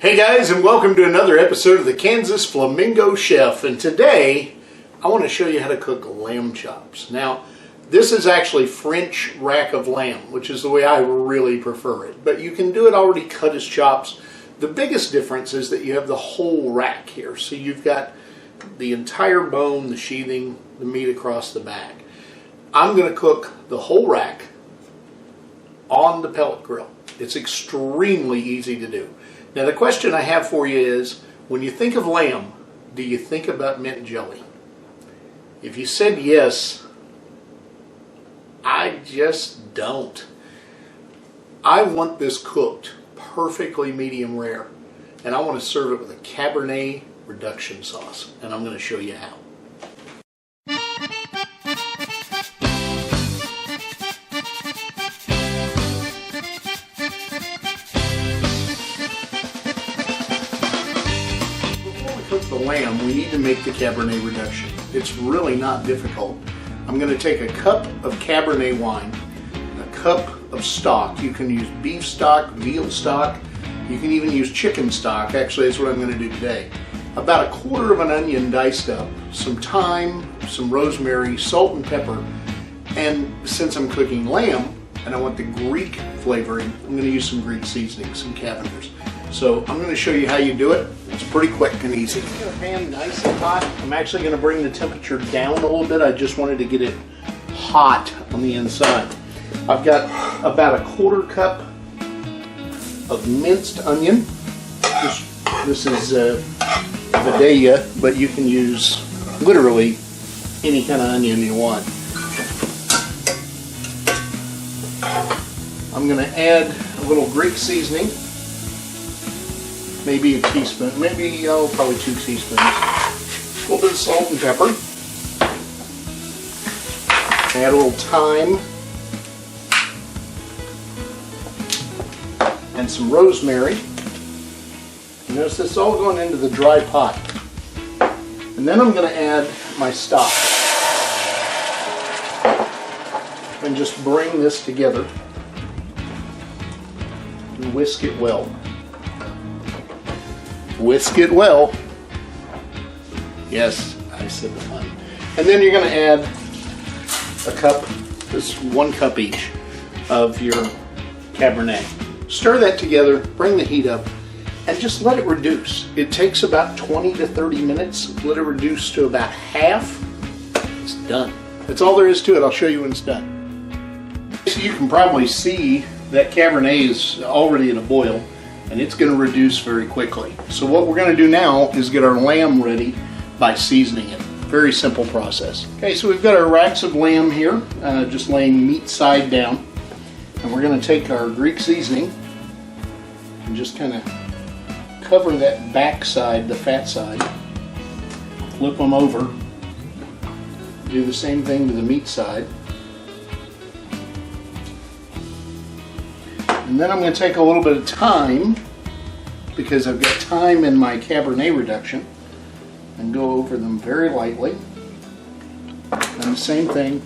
Hey guys, and welcome to another episode of the Kansas Flamingo Chef. And today I want to show you how to cook lamb chops. Now this is actually French rack of lamb, which is the way I really prefer it, but you can do it already cut as chops. The biggest difference is that you have the whole rack here, so you've got the entire bone, the sheathing, the meat across the back. I'm going to cook the whole rack on the pellet grill. It's extremely easy to do. Now the question I have for you is, when you think of lamb, do you think about mint jelly? If you said yes, I just don't. I want this cooked perfectly medium rare, and I want to serve it with a Cabernet reduction sauce, and I'm going to show you how. The lamb, we need to make the Cabernet reduction. It's really not difficult. I'm going to take a cup of Cabernet wine, a cup of stock. You can use beef stock, veal stock, you can even use chicken stock. Actually, that's what I'm going to do today. About a quarter of an onion diced up, some thyme, some rosemary, salt and pepper, and since I'm cooking lamb and I want the Greek flavoring, I'm going to use some Greek seasoning, some Cavender's. So I'm going to show you how you do it. It's pretty quick and easy. Get your pan nice and hot. I'm actually going to bring the temperature down a little bit. I just wanted to get it hot on the inside. I've got about a quarter cup of minced onion. This is Vidalia, but you can use literally any kind of onion you want. I'm going to add a little Greek seasoning. Maybe a teaspoon, probably 2 teaspoons. A little bit of salt and pepper. Add a little thyme. And some rosemary. And notice this is all going into the dry pot. And then I'm going to add my stock. And just bring this together. And whisk it well. Whisk it well. Yes, I said the fun. And then you're going to add a cup, this 1 cup each, of your Cabernet. Stir that together, bring the heat up, and just let it reduce. It takes about 20 to 30 minutes. Let it reduce to about half. It's done. That's all there is to it. I'll show you when it's done. So you can probably see that Cabernet is already in a boil, and it's going to reduce very quickly. So what we're going to do now is get our lamb ready by seasoning it. Very simple process. Okay, so we've got our racks of lamb here, just laying meat side down. And we're going to take our Greek seasoning and just kind of cover that back side, the fat side. Flip them over. Do the same thing to the meat side. And then I'm going to take a little bit of thyme, because I've got thyme in my Cabernet reduction, and go over them very lightly. And the same thing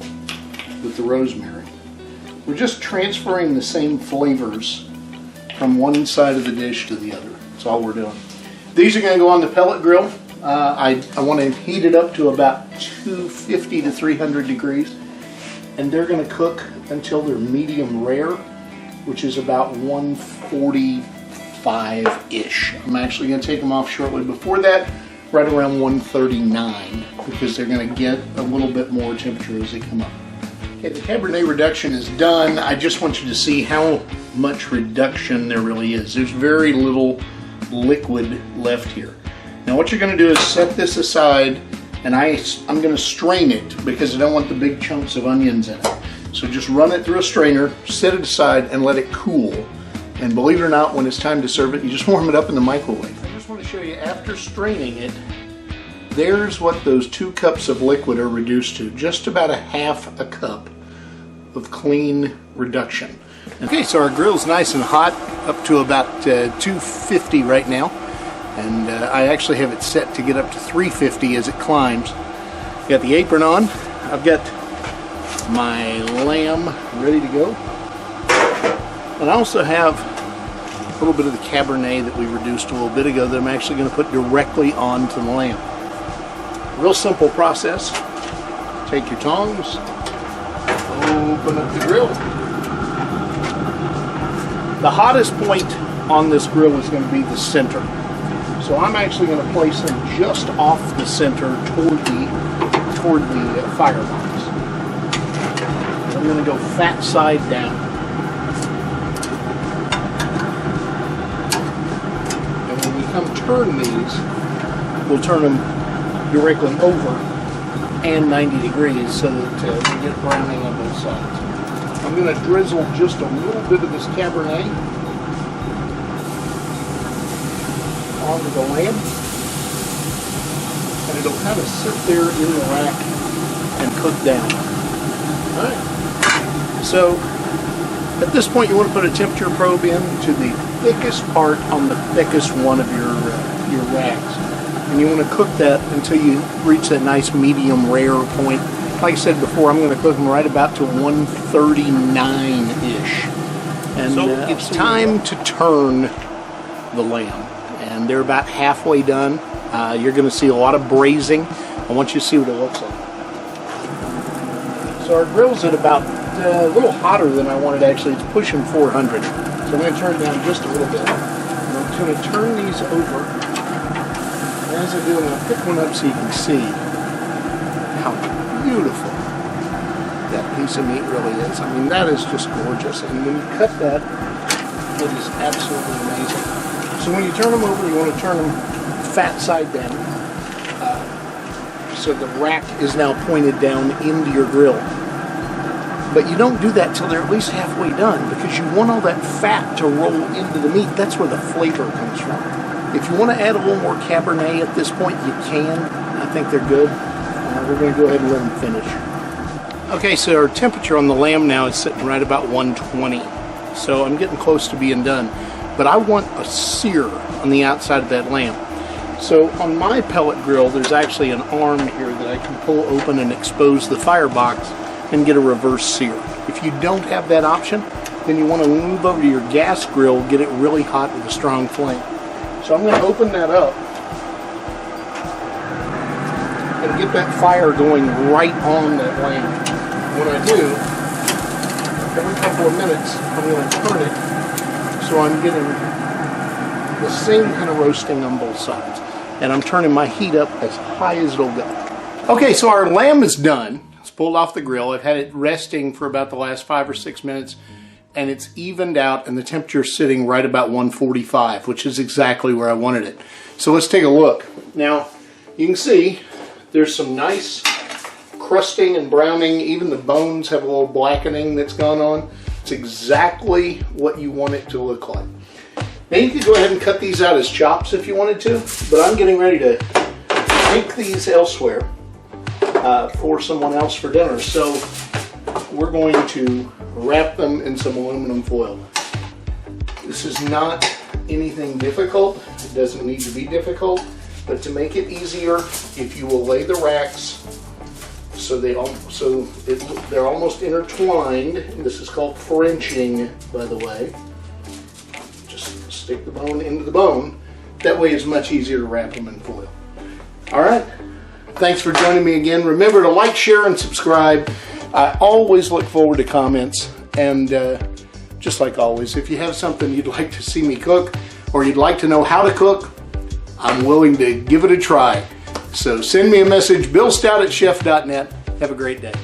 with the rosemary. We're just transferring the same flavors from one side of the dish to the other. That's all we're doing. These are going to go on the pellet grill. I want to heat it up to about 250 to 300 degrees, and they're going to cook until they're medium rare, which is about 145-ish. I'm actually going to take them off shortly before that, right around 139, because they're going to get a little bit more temperature as they come up. Okay, the Cabernet reduction is done. I just want you to see how much reduction there really is. There's very little liquid left here. Now what you're going to do is set this aside, and I'm going to strain it because I don't want the big chunks of onions in it. So just run it through a strainer, set it aside, and let it cool. And believe it or not, when it's time to serve it, you just warm it up in the microwave. I just want to show you, after straining it, there's what those 2 cups of liquid are reduced to. Just about a half a cup of clean reduction. Okay, so our grill's nice and hot, up to about 250 right now. And I actually have it set to get up to 350 as it climbs. Got the apron on. I've got my lamb ready to go. And I also have little bit of the Cabernet that we reduced a little bit ago that I'm actually going to put directly onto the lamb. Real simple process. Take your tongs, open up the grill. The hottest point on this grill is going to be the center. So I'm actually going to place them just off the center toward the firebox. I'm going to go fat side down. And when we come turn these, we'll turn them directly over and 90 degrees so that we get browning on both sides. I'm going to drizzle just a little bit of this Cabernet onto the lamb, and it'll kind of sit there in the rack and cook down. Alright, so at this point you want to put a temperature probe in to the thickest part on the thickest one of your racks, and you want to cook that until you reach that nice medium rare point. Like I said before, I'm going to cook them right about to 139-ish. And so it's time to turn the lamb. And they're about halfway done. You're going to see a lot of braising. I want you to see what it looks like. So our grill's at about a little hotter than I wanted actually. It's pushing 400. So I'm going to turn it down just a little bit. And I'm going to turn these over. And as I do, I'm going to pick one up so you can see how beautiful that piece of meat really is. I mean, that is just gorgeous. And when you cut that, it is absolutely amazing. So when you turn them over, you want to turn them fat side down. So the rack is now pointed down into your grill. But you don't do that till they're at least halfway done, because you want all that fat to roll into the meat. That's where the flavor comes from. If you want to add a little more Cabernet at this point, you can. I think they're good. We're going to go ahead and let them finish. Okay, so our temperature on the lamb now is sitting right about 120. So I'm getting close to being done. But I want a sear on the outside of that lamb. So on my pellet grill, there's actually an arm here that I can pull open and expose the firebox and get a reverse sear. If you don't have that option, then you want to move over to your gas grill, get it really hot with a strong flame. So I'm going to open that up and get that fire going right on that lamb. When I do, every couple of minutes, I'm going to turn it so I'm getting the same kind of roasting on both sides. And I'm turning my heat up as high as it'll go. Okay, so our lamb is done. It's pulled off the grill. I've had it resting for about the last 5 or 6 minutes, and it's evened out, and the temperature's sitting right about 145, which is exactly where I wanted it. So let's take a look. Now, you can see there's some nice crusting and browning. Even the bones have a little blackening that's gone on. It's exactly what you want it to look like. Now you could go ahead and cut these out as chops if you wanted to, but I'm getting ready to take these elsewhere for someone else for dinner. So we're going to wrap them in some aluminum foil. This is not anything difficult. It doesn't need to be difficult, but to make it easier, if you will lay the racks so they're almost intertwined. This is called Frenching, by the way. Just stick the bone into the bone. That way it's much easier to wrap them in foil. All right. Thanks for joining me again. Remember to like, share, and subscribe. I always look forward to comments. And just like always, if you have something you'd like to see me cook or you'd like to know how to cook, I'm willing to give it a try. So send me a message, billstout@chef.net. Have a great day.